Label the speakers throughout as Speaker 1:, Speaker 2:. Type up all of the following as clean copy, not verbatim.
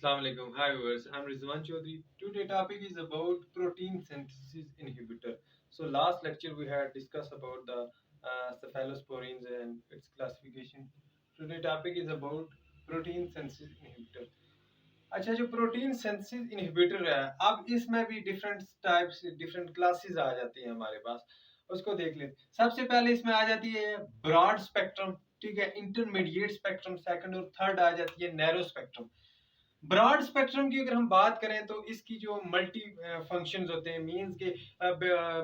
Speaker 1: Assalamu alaikum. Hi viewers, I'm Rizwan Chaudhary. Today topic is about protein synthesis inhibitor. So last lecture we had discussed about the cephalosporins and its classification. Today topic is about protein synthesis inhibitor. अच्छा, जो protein synthesis inhibitor है, अब इसमें भी different types different classes आ जाती हैं हमारे पास। उसको देख लेते। सबसे पहले इसमें आ जाती है ब्रॉड स्पेक्ट्रम, ठीक है, इंटरमीडिएट स्पेक्ट्रम सेकंड, और थर्ड आ जाती है नैरो स्पेक्ट्रम। ब्रॉड स्पेक्ट्रम की अगर हम बात करें तो इसकी जो मल्टी फंक्शंस होते हैं, मींस के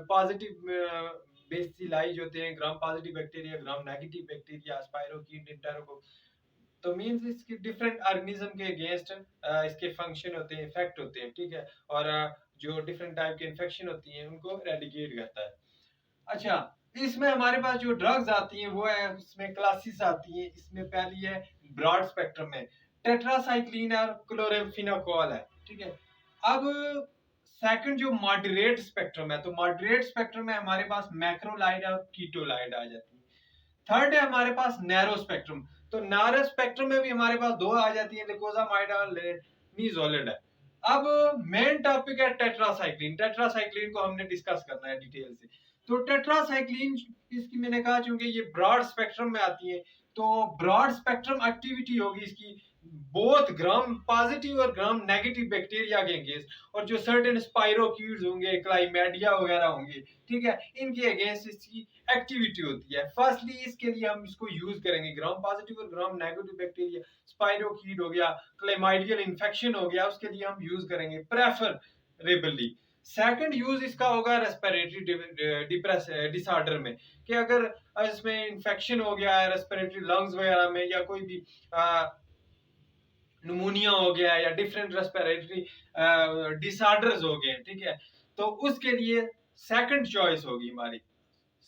Speaker 1: पॉजिटिव बेसिलाइज होते हैं, gram positive bacteria, gram negative bacteria, spirochete, इंटेरोको। तो मींस इसके डिफरेंट ऑर्गेनिज्म के अगेंस्ट इसके फंक्शन होते हैं, इफेक्ट होते हैं, ठीक है। और जो डिफरेंट टाइप के इन्फेक्शन होती हैं उनको रेडिकेट करता है। अच्छा, इसमें हमारे पास जो ड्रग्स आती हैं वो है, इसमें क्लासेस आती हैं। इसमें पहली है ब्रॉड स्पेक्ट्रम में टेट्रासाइक्लिन और क्लोराम्फेनिकोल है, ठीक है। अब सेकंड जो मॉडरेट स्पेक्ट्रम है, तो मॉडरेट स्पेक्ट्रम में हमारे पास मैक्रोलाइड और कीटोलाइड आ जाती है। थर्ड है हमारे पास नैरो स्पेक्ट्रम। तो नैरो स्पेक्ट्रम में भी हमारे पास दो आ जाती है, लिकोजामाइड और लेनिजोलिड है। अब मेन टॉपिक है टेट्रासाइक्लिन। टेट्रासाइक्लिन को हमने डिस्कस करना है डिटेल से। तो टेट्रासाइक्लिन, इसकी मैंने कहा चूंकि ये ब्रॉड स्पेक्ट्रम में आती है, तो ब्रॉड स्पेक्ट्रम एक्टिविटी होगी इसकी बोथ ग्राम पॉजिटिव और ग्राम नेगेटिव बैक्टीरिया के अगेंस्ट, और जो सर्टेन स्पाइरोकीट्स होंगे, क्लाइमेडिया वगैरह होंगे, ठीक है, इनके अगेंस्ट इसकी एक्टिविटी होती है। फर्स्टली इसके लिए हम इसको यूज करेंगे ग्राम पॉजिटिव और ग्राम नेगेटिव बैक्टीरिया, स्पाइरोकीट हो गया, क्लाइमाइडियल इन्फेक्शन हो गया, उसके लिए हम यूज करेंगे प्रेफरेबली। सेकंड यूज इसका होगा रेस्पिरेटरी डिसऑर्डर में, कि अगर इसमें इन्फेक्शन हो गया है रेस्पिरेटरी लंग्स वगैरह में, या कोई भी न्यूमोनिया हो गया या डिफरेंट रेस्पिरेटरी डिसऑर्डर्स हो गए, ठीक है, तो उसके लिए सेकंड चॉइस होगी हमारी।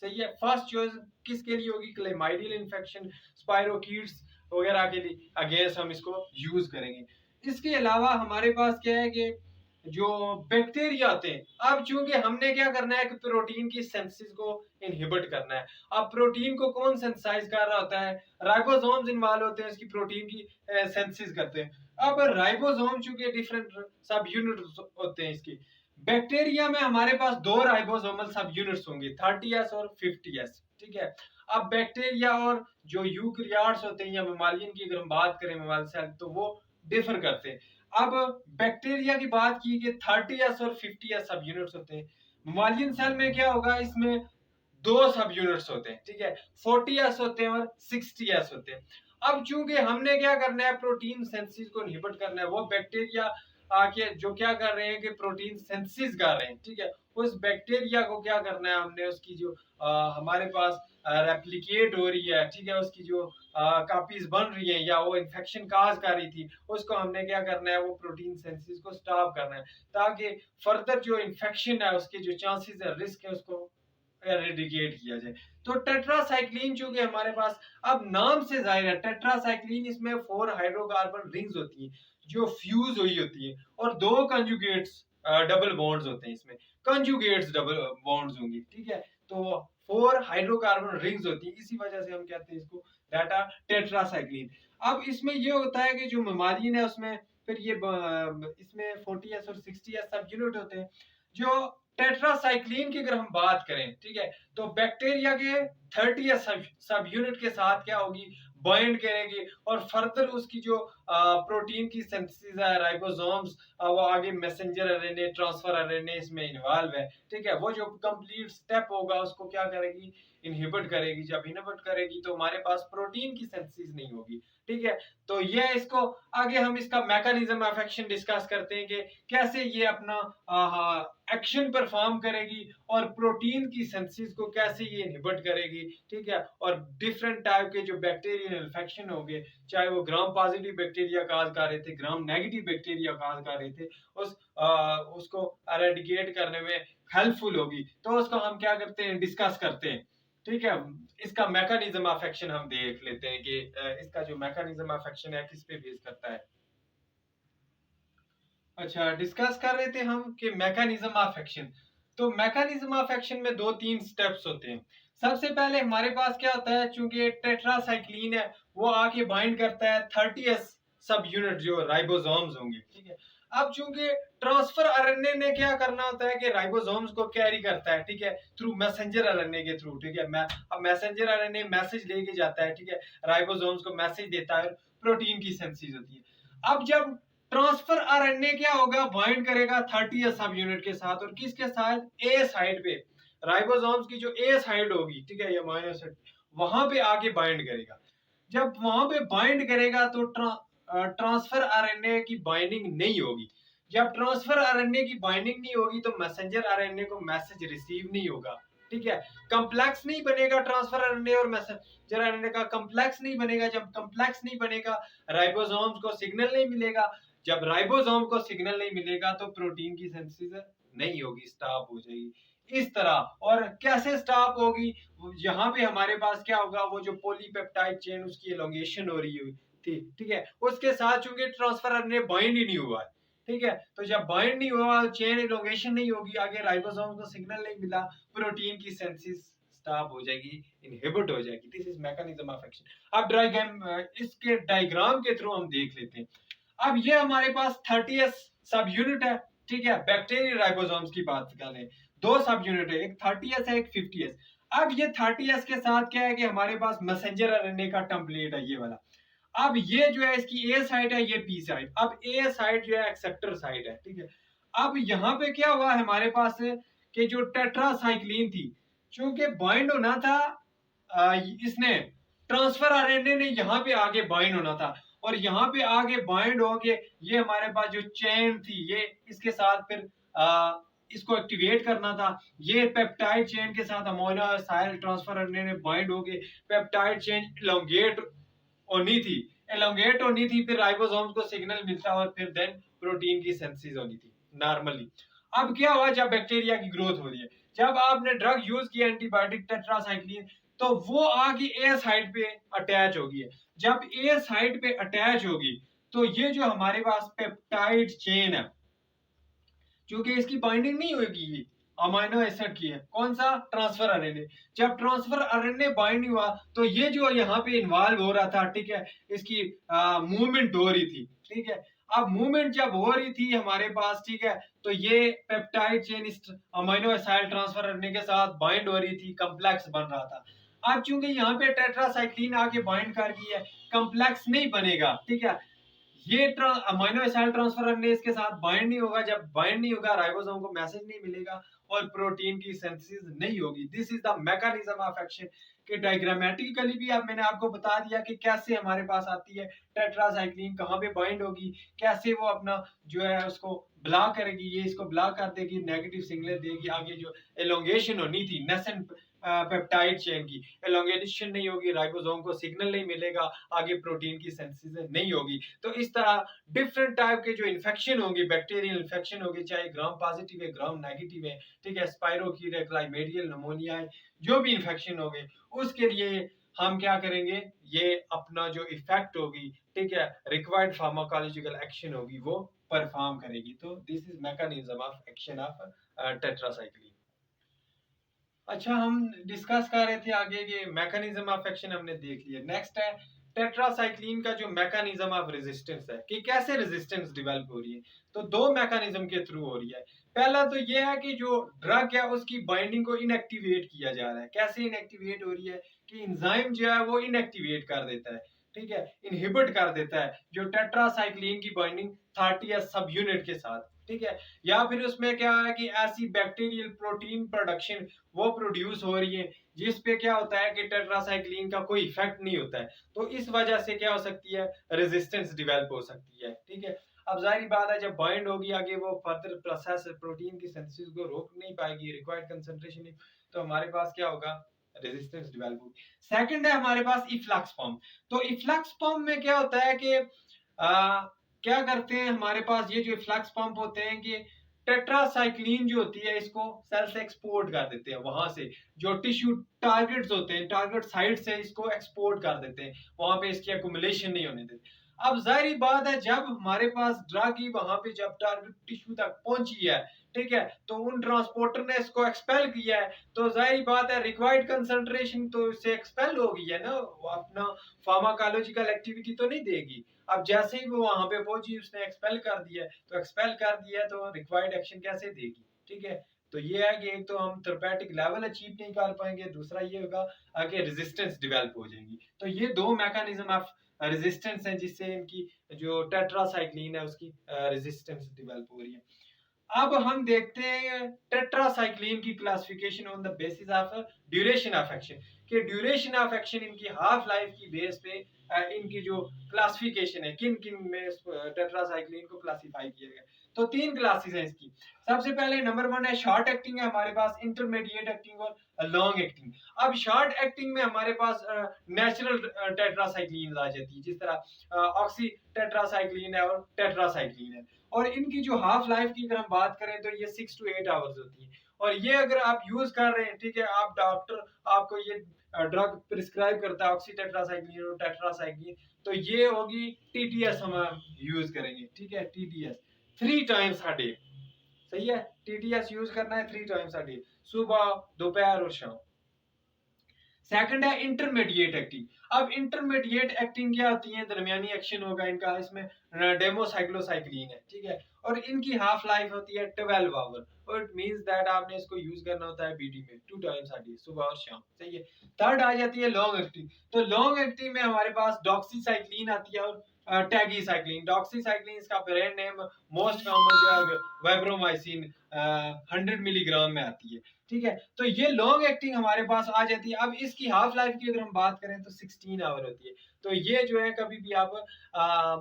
Speaker 1: सही है। फर्स्ट चॉइस किसके लिए होगी? क्लेमाइडियल इन्फेक्शन, स्पाइरोकीट्स वगैरह के लिए अगेंस्ट हम इसको यूज करेंगे। इसके अलावा हमारे पास क्या है कि जो बैक्टीरिया होते हैं, अब चूंकि हमने क्या करना है कि प्रोटीन की सिंथेसिस को इनहिबिट करना है। अब प्रोटीन को कौन सिंथेसाइज कर रहा होता है? राइबोसोम्स इन्वॉल्व होते हैं इसकी प्रोटीन की सिंथेसिस करते हैं। अब राइबोसोम चूंकि डिफरेंट सब यूनिट होते हैं इसकी, बैक्टीरिया में हमारे पास दो राइबोसोमल सब यूनिट्स होंगे, 30S और 50S, ठीक है। अब बैक्टीरिया और जो यूकैरियोट्स होते हैं या ममालियन की अगर हम बात करें, ममाल सेल, तो वो डिफर करते हैं। अब बैक्टीरिया की बात की कि 30S और 50S सब यूनिट्स होते हैं। ममालियन सेल में क्या होगा? इसमें दो सब यूनिट्स होते हैं, ठीक है, 40S होते हैं और 60S होते हैं। अब चूंकि हमने क्या करना है, प्रोटीन सिंथेसिस को इनहिबिट करना है, वो बैक्टीरिया आके जो क्या कर रहे हैं कि प्रोटीन सिंथेसिस कर रहे हैं, ठीक है, उस बैक्टीरिया को क्या करना है हमने, उसकी जो हमारे पास रेप्लिकेट हो रही है, ठीक है, उसकी जो कॉपीज बन रही है या वो इन्फेक्शन काज कर रही थी, उसको हमने क्या करना है, वो प्रोटीन सिंथेसिस को स्टॉप करना है, ताकि फर्दर जो इन्फेक्शन है उसके जो चांसेस है, रिस्क है, उसको एरेडिकेट किया जाए। तो टेट्रासाइक्लिन चूंकि हमारे पास, अब नाम से जाहिर है टेट्रासाइक्लिन, इसमें 4 हाइड्रोकार्बन रिंग्स होती हैं जो फ्यूज हुई होती है, और दो कंजुगेट्स डबल बॉन्ड्स होते हैं, इसमें कंजुगेट्स डबल बॉन्ड्स होंगी, ठीक है। तो 4 हाइड्रोकार्बन रिंग्स होती है, इसी वजह से हम कहते हैं इसको डाटा टेट्रासाइक्लिन। अब इसमें ये होता है कि जो ममालिन है उसमें फिर ये इसमें 40S और 60S सब यूनिट होते हैं। जो टेट्रासाइक्लिन की अगर हम बात करें, ठीक है, तो बैक्टीरिया के 30S सब यूनिट के साथ क्या होगी, बाइंड करेगी, और फर्दर उसकी जो प्रोटीन की सिंथेसिस है, राइबोसोम्स वो आगे मैसेंजर आरएनए, ट्रांसफर आरएनए इसमें इन्वॉल्व है, ठीक है, वो जो कंप्लीट स्टेप होगा उसको क्या करेगी, इनहिबिट करेगी। जब इनहिबिट करेगी तो हमारे पास प्रोटीन की सिंथेसिस नहीं होगी, ठीक है। तो ये इसको आगे हम इसका मैकेनिज्म ऑफ एक्शन डिस्कस करते हैं कि कैसे ये अपना एक्शन परफॉर्म करेगी और प्रोटीन की सिंथेसिस को कैसे ये इनहिबिट करेगी, ठीक है। और डिफरेंट टाइप के जो बैक्टीरियल इन्फेक्शन हो गए, चाहे वो ग्राम पॉजिटिव बैक्टीरिया काज कर रहे थे, ग्राम नेगेटिव बैक्टीरिया काज कर रहे थे, उसको एरेडिकेट करने में हेल्पफुल होगी। तो उसको हम क्या करते हैं, डिस्कस करते हैं, ठीक है। इसका मैकेनिज्म ऑफ एक्शन हम देख लेते हैं कि इसका जो मैकेनिज्म ऑफ एक्शन है किस पे बेस करता है। अच्छा, डिस्कस कर रहे थे हम कि मैकेनिज्म ऑफ एक्शन। तो मैकेनिज्म ऑफ एक्शन में दो तीन स्टेप्स होते हैं। सबसे पहले हमारे पास क्या होता है, चूंकि टेट्रासाइक्लिन है वो आके बाइंड करता है 30S सब यूनिट जो राइबोसोम्स होंगे, ठीक है। अब चूंकि ट्रांसफर आरएनए ने क्या करना होता है कि राइबोसोम्स को कैरी करता है, ठीक है, थ्रू मैसेंजर आरएनए के थ्रू, ठीक है। अब मैसेंजर आरएनए मैसेज लेके जाता है, ठीक है, राइबोसोम्स को मैसेज देता है, प्रोटीन की सिंथेसिस होती है। अब जब ट्रांसफर आरएनए क्या होगा, बाइंड करेगा 30 सब यूनिट के साथ, और किसके साथ, ए साइड पे, राइबोसोम्स की जो ए साइड होगी, ठीक है, ये अमीनो एसिड वहां पे आके बाइंड करेगा। जब वहां पे बाइंड करेगा तो ट्रांसफर आरएनए की बाइंडिंग नहीं होगी। जब ट्रांसफर आरएनए की बाइंडिंग नहीं होगी तो मैसेंजर आरएनए को मैसेज रिसीव नहीं होगा, ठीक है। कॉम्प्लेक्स नहीं बनेगा ट्रांसफर आरएनए और मैसेंजर आरएनए का, कॉम्प्लेक्स नहीं बनेगा। जब कॉम्प्लेक्स नहीं बनेगा, राइबोसोम्स को सिग्नल नहीं मिलेगा। जब राइबोसोम को सिग्नल नहीं मिलेगा तो प्रोटीन की सिंथेसिस नहीं होगी, स्टॉप हो जाएगी इस तरह। और कैसे स्टॉप होगी, यहाँ पे हमारे पास क्या होगा, वो जो पॉलीपेप्टाइड चेन उसकी एलोंगेशन हो रही थी, ठीक है, उसके साथ चूंकि ट्रांसफर आरएनए बाइंड ही नहीं हुआ है, ठीक है, तो जब बाइंड नहीं हुआ, चेन एलोंगेशन नहीं होगी, आगे राइबोसोम को सिग्नल नहीं मिला, प्रोटीन की सिंथेसिस स्टॉप हो जाएगी, इनहिबिट हो जाएगी। This is mechanism of action. अब इसके डायग्राम के थ्रू हम देख लेते हैं। अब ये हमारे पास 30th सब यूनिट है, ठीक है, बैक्टीरियल राइबोसोम्स की बात करें, दो सब यूनिट है, एक 30th है, एक 50th। अब ये 30th के साथ क्या है कि हमारे पास मैसेंजर आरएनए का टेम्पलेट है ये वाला। अब ये जो है इसकी ए साइड है, ये पी साइड। अब ए साइड जो है एक्सेप्टर साइड है, ठीक है। अब यहाँ पे क्या हुआ हमारे पास कि जो टेट्रासाइक्लिन थी, क्योंकि बाइंड होना था, इसने ट्रांसफर आरएनए ने यहाँ पे आगे बाइंड होना था, और यहाँ पे आगे बाइंड हो के ये हमारे पास जो चेन थी, ये इसके साथ फिर इसको एक्टिवेट करना था। ये पेप्टाइड चेन के साथ अमीनो एसिड ट्रांसफर आरएनए ने बाइंड हो के पेप्टाइड चेन एलोंगेट होनी थी, फिर राइबोसोम्स को सिग्नल मिलता और फिर देन प्रोटीन की सिंथेसिस होनी थी नॉर्मली। अब क्या हुआ, जब बैक्टीरिया की ग्रोथ हो रही है, जब आपने ड्रग यूज किया एंटीबायोटिक टेट्रासाइक्लिन, तो वो आगे ए साइड पे अटैच होगी। जब ए साइड पे अटैच होगी तो ये जो हमारे पास पेप्टाइड चेन है, क्योंकि इसकी बाइंडिंग नहीं होगी, अमीनो एसिड की है, कौन सा, ट्रांसफर आरएनए। जब ट्रांसफर आरएनए बाइंड हुआ तो ये जो यहाँ पे इन्वॉल्व हो रहा था, ठीक है, इसकी मूवमेंट हो रही थी, ठीक है। अब मूवमेंट जब हो रही थी हमारे पास, ठीक है, तो ये पेप्टाइड चेन इस अमीनो एसिड ट्रांसफर आरएनए के साथ बाइंड हो रही थी, कॉम्प्लेक्स बन रहा था। अब चूंकि यहाँ पे टेट्रासाइक्लिन आके बाइंड कर गई है, कॉम्प्लेक्स नहीं बनेगा, ठीक है, ये अमीनो एसिड ट्रांसफर आरएनए इसके साथ बाइंड नहीं होगा। जब बाइंड नहीं होगा, राइबोसोम को मैसेज नहीं मिलेगा और प्रोटीन की सिंथेसिस नहीं होगी। This is the mechanism of action. कि डायग्रामेटिकली भी अब मैंने आपको बता दिया कि कैसे हमारे पास आती है टेट्रासाइक्लिन, कहाँ पे बाइंड होगी, कैसे वो अपना जो है उसको ब्लॉक करेगी, ये इसको ब्लॉक कर देगी, नेगेटिव सिग्नल देगी, आगे जो एलोंगेशन होनी थी नेसेंट पेप्टाइड चेन की, एलोंगेशन नहीं होगी, राइबोसोम को सिग्नल नहीं मिलेगा, आगे प्रोटीन की सिंथेसिस नहीं होगी। तो इस तरह डिफरेंट टाइप के जो इन्फेक्शन होंगे, बैक्टीरियल इन्फेक्शन होगी, चाहे ग्राम पॉजिटिव है, ग्राम नेगेटिव है, ठीक है, स्पाइरोकीट है, क्लाइमेडियल निमोनिया है, जो भी इन्फेक्शन होंगे उसके लिए हम क्या करेंगे, ये अपना जो इफेक्ट होगी, ठीक है, रिक्वायर्ड फार्माकोलॉजिकल एक्शन होगी, वो परफॉर्म करेगी। तो this is mechanism of action of tetracycline. अच्छा, हम डिस्कस कर रहे थे आगे कि मैकेनिज्म ऑफ एक्शन हमने देख लिया। नेक्स्ट है टेट्रासाइक्लिन का जो मैकेनिज्म ऑफ रेजिस्टेंस है, कि कैसे रेजिस्टेंस डेवलप हो रही है। तो दो मैकेनिज्म के थ्रू हो रही है। पहला तो ये है कि जो ड्रग है उसकी बाइंडिंग को इनएक्टिवेट किया जा रहा है। कैसे इनएक्टिवेट हो रही है कि एंजाइम जो है वो इनएक्टिवेट कर देता है, ठीक है, इनहिबिट कर देता है जो टेट्रासाइक्लिन की बाइंडिंग 30 सब यूनिट के साथ, ठीक है। या फिर उसमें क्या है कि ऐसी बैक्टीरियल प्रोटीन प्रोडक्शन वो प्रोड्यूस हो रही है जिस पे क्या होता है कि टेट्रासाइक्लिन का कोई इफेक्ट नहीं होता है। तो इस वजह से क्या हो सकती है, रेजिस्टेंस डेवलप हो सकती है, ठीक है। अब जाहिर बात है जब बाइंड होगी आगे वो फर्दर प्रोसेस प्रोटीन की सिंथेसिस को रोक नहीं पाएगी, रिक्वायर्ड कंसंट्रेशन, तो हमारे पास क्या होगा, रेजिस्टेंस डेवलप होगी। सेकंड है हमारे पास इफ्लक्स पंप। तो इफ्लक्स पंप में क्या होता है कि क्या करते हैं, हमारे पास ये जो फ्लक्स पंप होते हैं कि टेट्रासाइक्लिन जो होती है इसको सेल से एक्सपोर्ट कर देते हैं, वहां से जो टिश्यू टारगेट्स होते हैं, टारगेट साइड से इसको एक्सपोर्ट कर देते हैं, वहां पे इसकी एक्यूमुलेशन नहीं होने देते। अब जाहिर बात है जब हमारे पास ड्रग ही वहां पे जब टारगेट टिश्यू तक पहुंची है, ठीक है, तो उन ट्रांसपोर्टर ने इसको एक्सपेल किया है, तो जाहिर बात है रिक्वायर्ड कंसंट्रेशन तो इससे एक्सपेल हो गई है ना, वो अपना फार्माकोलॉजिकल एक्टिविटी तो नहीं देगी। अब जैसे ही वो वहां पे पहुंची उसने एक्सपेल कर दिया, तो एक्सपेल कर दिया तो रिक्वायर्ड एक्शन कैसे देगी, ठीक है। तो ये है कि एक तो हम थेरेपेटिक लेवल अचीव नहीं कर पाएंगे, दूसरा ये होगा कि रेजिस्टेंस डेवलप हो जाएगी। तो ये दो मैकेनिज्म ऑफ रेजिस्टेंस है जिससे इनकी जो टेट्रासाइक्लिन है उसकी रेजिस्टेंस डेवलप हो रही है। अब हम देखते हैं टेट्रासाइक्लिन की classification on the basis of duration of action, कि ड्यूरेशन ऑफ एक्शन इनकी हाफ लाइफ की बेस पे इनकी जो क्लासिफिकेशन है किन किन में टेट्रासाइक्लिन को क्लासिफाई किया गया। तो तीन क्लासेस हैं इसकी। सबसे पहले नंबर 1 है शॉर्ट एक्टिंग है हमारे पास, इंटरमीडिएट एक्टिंग और लॉन्ग एक्टिंग। अब शॉर्ट एक्टिंग में हमारे पास नेचुरल टेट्रासाइक्लिन आ जाती है, जिस तरह ऑक्सी टेट्रासाइक्लिन है और टेट्रासाइक्लिन है, और इनकी जो हाफ लाइफ की अगर हम बात करें तो ये 6 to 8 आवर्स होती है। और ये अगर आप यूज कर रहे हैं, ठीक है, आप डॉक्टर आपको ये ड्रग प्रिस्क्राइब करता है ऑक्सीटेट्रासाइक्लिन और टेट्रासाइक्लिन, तो ये होगी टीटीएस हम यूज करेंगे, ठीक है, टीटीएस 3 टाइम्स अ डे। सही है, टीटीएस यूज करना है 3 टाइम्स अ डे, सुबह दोपहर और शाम। सेकंड है इंटरमीडिएट एक्टिंग। अब इंटरमीडिएट एक्टिंग क्या होती है, दरमियानी एक्शन होगा इनका, इसमें डेमोसाइक्लोसाइक्लिन है, ठीक है, और इनकी हाफ लाइफ होती है 12 आवर, और इट मींस दैट आपने इसको यूज करना होता है बीडी में 2 टाइम्स अ डे, सुबह और शाम। सही है। थर्ड आ जाती है लॉन्ग एक्टिंग। तो लॉन्ग एक्टिंग में हमारे पास डॉक्सीसाइक्लिन आती है और टैगीसाइक्लिन। डॉक्सीसाइक्लिन इसका ब्रांड नेम मोस्ट कॉमन जो है वाइब्रोमाइसिन 100 मिलीग्राम में आती है, ठीक है। तो ये लॉन्ग एक्टिंग हमारे पास आ जाती है। अब इसकी हाफ लाइफ की अगर हम बात करें तो 16 आवर होती है। तो ये जो है कभी भी आप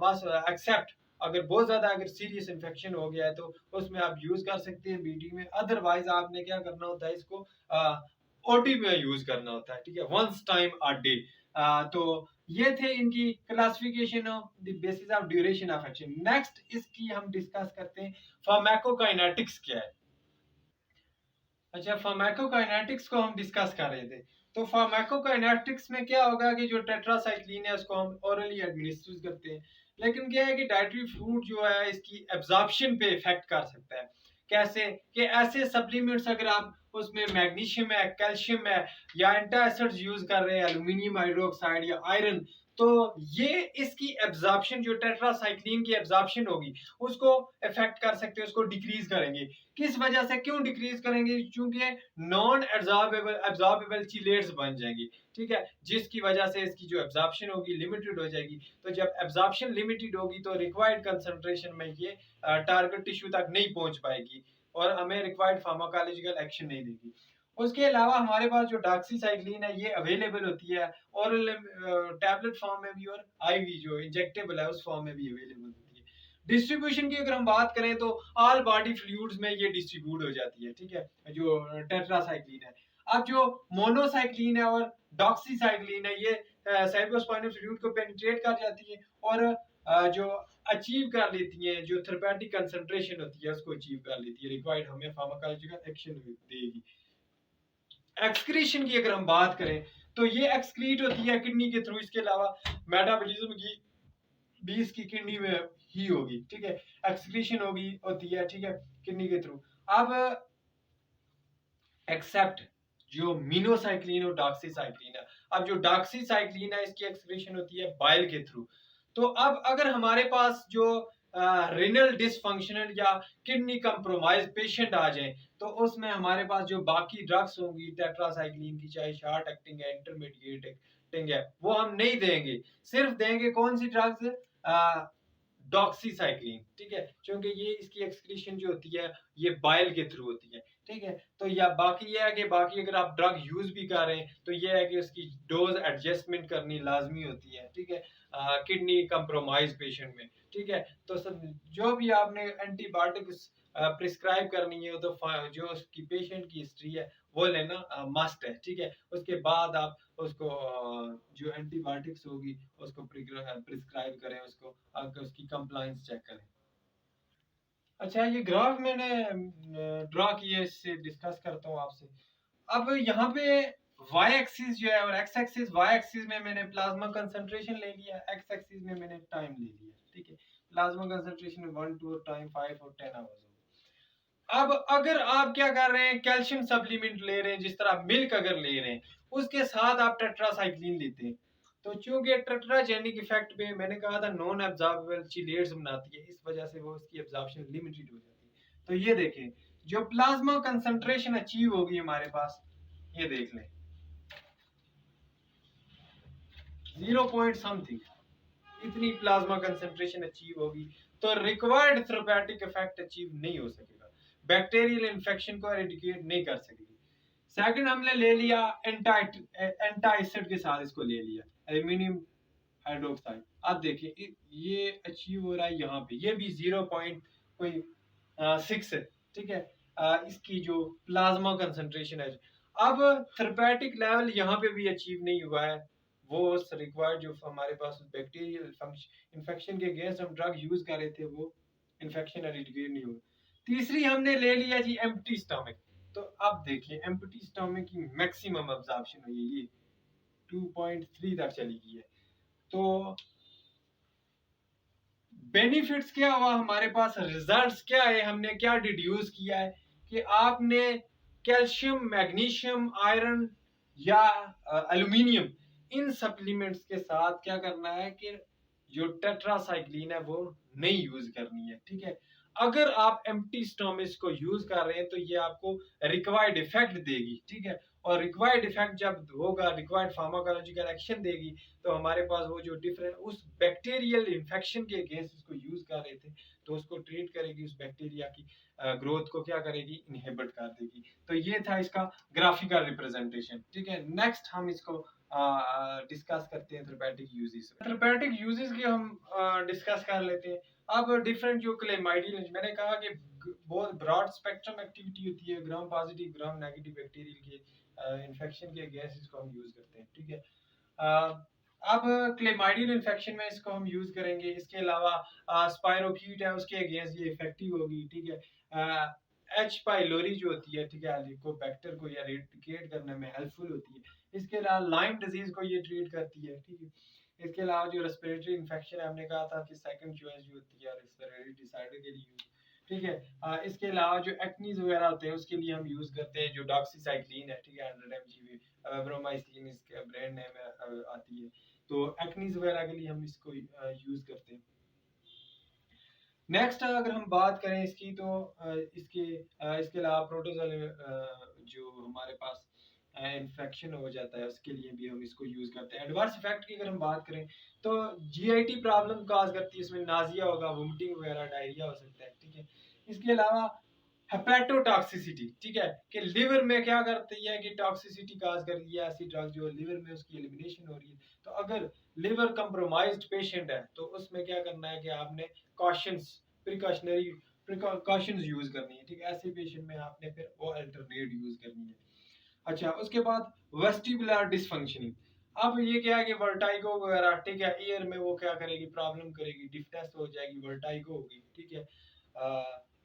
Speaker 1: बस एक्सेप्ट अगर बहुत ज्यादा अगर सीरियस इन्फेक्शन हो गया है तो उसमें आप यूज कर सकते हैं बीडी में, अदरवाइज आपने क्या करना होता है इसको ओटी में यूज करना होता है, ठीक है, वंस टाइम अ डे। तो ये थे इनकी classification of the basis of duration of action. Next इसकी हम डिस्कस करते हैं फार्माकोकाइनेटिक्स क्या है। अच्छा, फार्माकोकाइनेटिक्स को हम डिस्कस कर रहे थे। तो फार्माकोकाइनेटिक्स में क्या होगा कि जो टेट्रासाइक्लिन है उसको हम ओरली एडमिनिस्टर करते हैं, लेकिन क्या है कि डाइटरी फूड जो है इसकी एब्जॉर्प्शन पे इफेक्ट कर सकता है। कैसे कि ऐसे सप्लीमेंट्स अगर आप उसमें मैग्नीशियम है, कैल्शियम है, या एंटासिड्स यूज कर रहे हैं, एल्यूमिनियम हाइड्रोक्साइड या आयरन, तो ये इसकी एब्जॉर्प्शन जो टेट्रासाइक्लिन की एब्जॉर्प्शन होगी उसको इफेक्ट कर सकते हैं, उसको डिक्रीज करेंगे। किस वजह से, क्यों डिक्रीज करेंगे, क्योंकि नॉन एब्जॉर्बेबल चिलेट्स बन जाएंगी, ठीक है, जिसकी वजह से इसकी जो एब्जॉर्प्शन होगी लिमिटेड हो जाएगी। तो जब एब्जॉर्प्शन लिमिटेड होगी तो रिक्वायर्ड कंसंट्रेशन में ये टारगेट टिश्यू तक नहीं पहुंच पाएगी और हमें रिक्वायर्ड फार्माकोलॉजिकल एक्शन नहीं देगी। उसके अलावा हमारे पास जो डॉक्सीसाइक्लिन है ये अवेलेबल होती है ओरल टैबलेट फॉर्म में भी और आईवी जो इंजेक्टेबल है उस फॉर्म में भी अवेलेबल होती है। डिस्ट्रीब्यूशन की अगर हम बात करें तो ऑल बॉडी फ्लूइड्स में ये डिस्ट्रीब्यूट हो जाती है, ठीक है, जो टेट्रासाइक्लिन है। अब जो मोनोसाइक्लिन है और डॉक्सीसाइक्लिन है ये साइटोस्पाइनल फ्लूइड को पेनिट्रेट कर जाती है और जो अचीव कर लेती है, जो थेरेपेटिक कंसंट्रेशन होती है उसको अचीव कर लेती है, रिक्वायर्ड हमें फार्माकोलॉजिकल एक्शन देगी। एक्सक्रीशन की अगर हम बात करें तो ये एक्सक्रीट होती है किडनी के थ्रू, इसके अलावा मेटाबॉलिज्म की भी इसकी किडनी में ही होगी, ठीक है, एक्सक्रीशन होगी होती है, ठीक है, किडनी के थ्रू। अब एक्सेप्ट जो मिनोसाइक्लिन और डॉक्सीसाइक्लिन है, अब जो डॉक्सीसाइक्लिन है इसकी एक्सक्रीशन होती है बाइल के थ्रू। तो अब अगर हमारे पास जो रिनल डिसफंक्शनल या किडनी कंप्रोमाइज पेशेंट आ जाए तो उसमें हमारे पास जो बाकी ड्रग्स होंगी टेट्रासाइक्लिन की, चाहे शॉर्ट एक्टिंग है, इंटरमीडिएट एक्टिंग है, वो हम नहीं देंगे, सिर्फ देंगे कौन सी ड्रग्स, डॉक्सीसाइक्लिन, ठीक है, क्योंकि ये इसकी एक्सक्रीशन जो होती है ये बाइल के थ्रू होती है, ठीक है। तो या बाकी ये है कि बाकी अगर आप ड्रग यूज भी कर रहे हैं तो ये है कि उसकी डोज एडजस्टमेंट करनी लाजमी होती है, ठीक है, किडनी कंप्रोमाइज पेशेंट में, ठीक है। तो सब जो भी आपने एंटीबायोटिक्स प्रिस्क्राइब करनी है तो जो उसकी पेशेंट की हिस्ट्री है वो लेना मस्ट है, ठीक है। उसके बाद आप उसको जो एंटीबायोटिक्स होगी उसको प्रिस्क्राइब करें, उसको उसकी कंप्लायंस चेक करें। अच्छा, ये ग्राफ मैंने ड्रा किया, इससे डिस्कस करता हूँ आपसे। अब यहाँ पे y एक्सिस जो है और x एक्सिस, y एक्सिस में मैंने प्लाज्मा कंसंट्रेशन ले लिया, x एक्सिस में मैंने टाइम ले लिया, ठीक है। प्लाज्मा कंसंट्रेशन 1 2 और टाइम 5 और 10 आवर्स। अब अगर आप क्या कर रहे हैं, कैल्शियम सप्लीमेंट ले रहे हैं, जिस तरह मिल्क अगर ले रहे हैं, उसके साथ आप टेट्रासाइक्लिन लेते हैं, तो चूंकि टेट्राजेनिक इफेक्ट पे मैंने कहा था नॉन एब्जॉर्बेबल चिलेट्स बनाती है, इस वजह से वो उसकी एब्जॉर्प्शन लिमिटेड हो जाती है। तो ये देखें, जो प्लाज्मा कंसंट्रेशन अचीव होगी हमारे पास, ये देख लें 0 पॉइंट समथिंग, इतनी प्लाज्मा कंसंट्रेशन अचीव होगी, तो रिक्वायर्ड थेरेपेटिक इफेक्ट अचीव नहीं हो सकेगा, बैक्टीरियल इन्फेक्शन को एरेडिकेट नहीं कर सकेगी। सेकंड हमने ले लिया एंटाइसिड के साथ इसको ले लिया, एल्यूमिनियम हाइड्रोक्साइड। अब देखिए ये अचीव हो रहा है यहाँ पे, ये भी 0 पॉइंट कोई 6 है, ठीक है। इसकी जो प्लाज्मा कंसंट्रेशन है, अब थेरेपेटिक लेवल यहाँ पे भी अचीव नहीं हुआ है, वो रिक्वायर्ड जो हमारे पास बैक्टीरियल इन्फेक्शन के अगेंस्ट हम ड्रग यूज कर रहे थे, वो इन्फेक्शन एरिडिकेट नहीं हुआ। तीसरी हमने ले लिया जी एम्प्टी स्टमक। तो अब देखिए एम्प्टी स्टमक की मैक्सिमम अब्जॉर्प्शन हुई है, ये 2.3 तक चली गई है। तो बेनिफिट्स क्या हुआ हमारे पास, रिजल्ट्स क्या है, हमने क्या डिड्यूस किया है कि आपने कैल्शियम, मैग्नीशियम, आयरन या एल्यूमिनियम, इन सप्लीमेंट्स के साथ क्या करना है कि जो टेट्रासाइक्लिन है वो नहीं यूज करनी है, ठीक है। अगर आप एम्प्टी स्टोमच को यूज कर रहे हैं तो ये आपको रिक्वायर्ड इफेक्ट देगी, ठीक है। और रिक्वायर्ड इफेक्ट जब होगा, रिक्वायर्ड फार्माकोलॉजिकल एक्शन देगी, तो हमारे पास वो जो डिफरेंट उस बैक्टीरियल इन्फेक्शन के अगेंस्ट इसको यूज कर रहे थे, तो उसको ट्रीट करेगी, उस बैक्टीरिया की ग्रोथ को क्या करेगी, इनहिबिट कर देगी। तो ये था इसका ग्राफिकल रिप्रेजेंटेशन, ठीक है। नेक्स्ट हम इसको डिस्कस करते हैं थेरेपेटिक यूजेस। थेरेपेटिक यूजेस की हम डिस्कस कर लेते हैं। अब डिफरेंट जो क्लेमाइडियल, मैंने कहा कि बहुत ब्रॉड स्पेक्ट्रम एक्टिविटी होती है, gram positive gram negative bacterial के इन्फेक्शन के अगेंस्ट इसको हम यूज करते हैं, ठीक है। अब क्लेमाइडियल इन्फेक्शन में इसको हम यूज करेंगे, इसके अलावा स्पाइरोकीट है उसके अगेंस्ट ये इफेक्टिव होगी, ठीक है। एच पाइलोरी जो होती है, ठीक है, हेलिकोबैक्टर को ये एरेडिकेट करने में हेल्पफुल होती है। इसके अलावा लाइम डिजीज को ये ट्रीट करती है, ठीक है। इसके अलावा जो रेस्पिरेटरी इन्फेक्शन है, हमने कहा था कि सेकंड चॉइस जो होती है रेस्पिरेटरी डिसऑर्डर के लिए, ठीक है। इसके अलावा जो एक्नीज वगैरह होते हैं उसके लिए हम यूज करते हैं जो डॉक्सीसाइक्लिन है, ठीक है, 100 mg ब्रोमाइसिन इसका ब्रांड नेम आती है, तो एक्नीज वगैरह के लिए हम इसको यूज करते हैं। नेक्स्ट अगर हम बात करें इसकी, तो इसके अलावा प्रोटोजोल जो हमारे पास इन्फेक्शन हो जाता है उसके लिए भी हम इसको यूज करते हैं। एडवर्स इफेक्ट की अगर हम बात करें तो जीआईटी प्रॉब्लम काज करती है, इसमें नाजिया होगा, वोमिटिंग वगैरह, डायरिया हो सकता है, ठीक है। इसके अलावा हेपेटोटॉक्सिसिटी, ठीक है, कि लिवर में क्या करती है कि टॉक्सिसिटी काज कर रही है, ऐसी ड्रग जो लिवर में उसकी एलिमिनेशन हो रही है। तो अगर लिवर कंप्रोमाइज्ड पेशेंट है तो उसमें क्या करना है कि आपने कॉशंस, प्रिकॉशनरी प्रिकॉशंस यूज करनी है, ठीक है। ऐसे पेशेंट में आपने फिर वो अल्टरनेट यूज करनी है। अच्छा, उसके बाद वेस्टिबुलर डिसफंक्शनिंग। अब ये क्या है कि वर्टाइगो वगैरह, ठीक है, ईयर में वो क्या करेगी, प्रॉब्लम करेगी, डिफनेस हो जाएगी, वर्टाइगो होगी, ठीक है।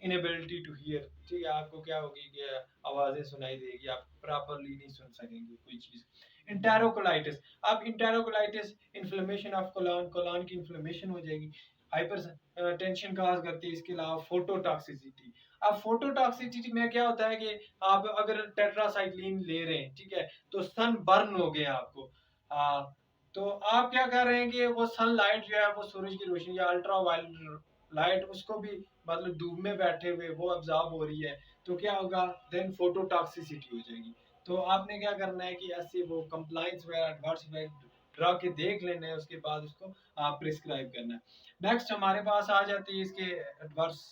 Speaker 1: इनएबिलिटी टू हियर, ठीक है, आपको क्या होगी कि आवाजें सुनाई देगी, आप प्रॉपरली नहीं सुन सकेंगे कोई चीज। इंटेरोकोलाइटिस, अब इंटेरोकोलाइटिस इन्फ्लेमेशन ऑफ कोलन, कोलन की इन्फ्लेमेशन हो जाएगी, हाइपर टेंशन काज करती है। इसके अलावा फोटोटॉक्सिसिटी, अब फोटोटॉक्सिसिटी में क्या होता है कि आप अगर टेट्रासाइक्लिन ले रहे हैं, ठीक है, तो सन बर्न हो गया आपको, आ, तो आप क्या कर रहे हैं कि वो सनलाइट जो है, वो सूरज की रोशनी या अल्ट्रा वायलेट लाइट, उसको भी मतलब धूप में बैठे हुए वो अब्जॉर्ब हो रही है, तो क्या होगा, देन फोटोटॉक्सिसिटी हो जाएगी। तो आपने क्या करना है कि ऐसे वो कंप्लाइंस वगैरह एडवर्स ड्रग के देख लेने हैं, उसके बाद उसको आप प्रिस्क्राइब करना है। नेक्स्ट हमारे पास आ जाती है इसके एडवर्स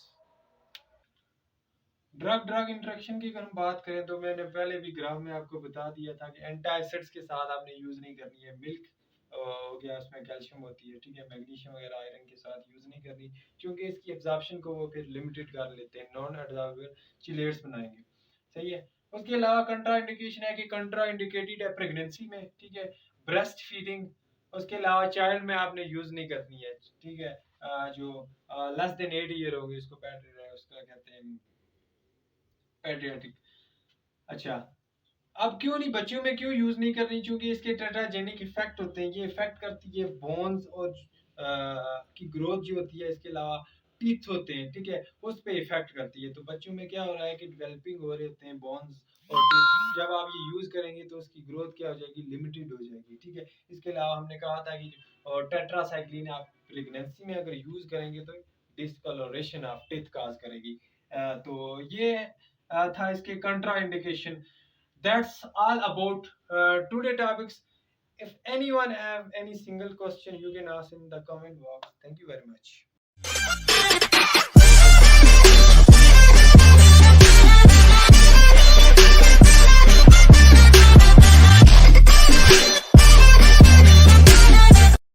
Speaker 1: ड्रग ड्रग इंटरेक्शन की अगर हम बात करें, तो मैंने पहले भी ग्राफ में आपको बता दिया था कि एंटासिड्स के साथ आपने यूज नहीं करनी है। मिल्क हो गया, उसमें कैल्शियम होती है, ठीक है, मैग्नीशियम वगैरह आयरन के साथ यूज नहीं करनी, क्योंकि इसकी एब्जॉर्प्शन को वो फिर लिमिटेड कर लेते हैं, नॉन एब्जॉर्बेबल चिलेट्स बनाएंगे, सही है। उसके अलावा कंट्रा इंडिकेशन है कि कंट्रा इंडिकेटेड है प्रेगनेंसी में, ठीक है, ब्रेस्ट फीडिंग। उसके अलावा चाइल्ड में आपने यूज नहीं करनी है, ठीक है। जो लेस देन 8 ईयर हो गई, उसको उसका कहते हैं पेडियाट्रिक। अच्छा, अब क्यों नहीं, बच्चों में क्यों यूज नहीं करनी, क्योंकि इसके टेट्राजेनिक इफेक्ट होते हैं, ये इफेक्ट करती है बोन्स और की ग्रोथ जो होती है। इसके अलावा टीथ होते हैं, ठीक है, उस पे इफेक्ट करती है। तो बच्चों में क्या हो रहा है कि डेवलपिंग हो रहे होते हैं बोन्स और टीथ, जब आप ये यूज करेंगे तो उसकी ग्रोथ क्या हो जाएगी, लिमिटेड हो जाएगी, ठीक है। इसके अलावा हमने कहा था कि टेट्रासाइक्लिन आप प्रेगनेंसी में अगर यूज करेंगे तो डिसकलोरेशन ऑफ टीथ काज करेगी। तो ये था इसके contraindication. That's all about today topics. If anyone have any single question, you can ask in the comment box. Thank you very much.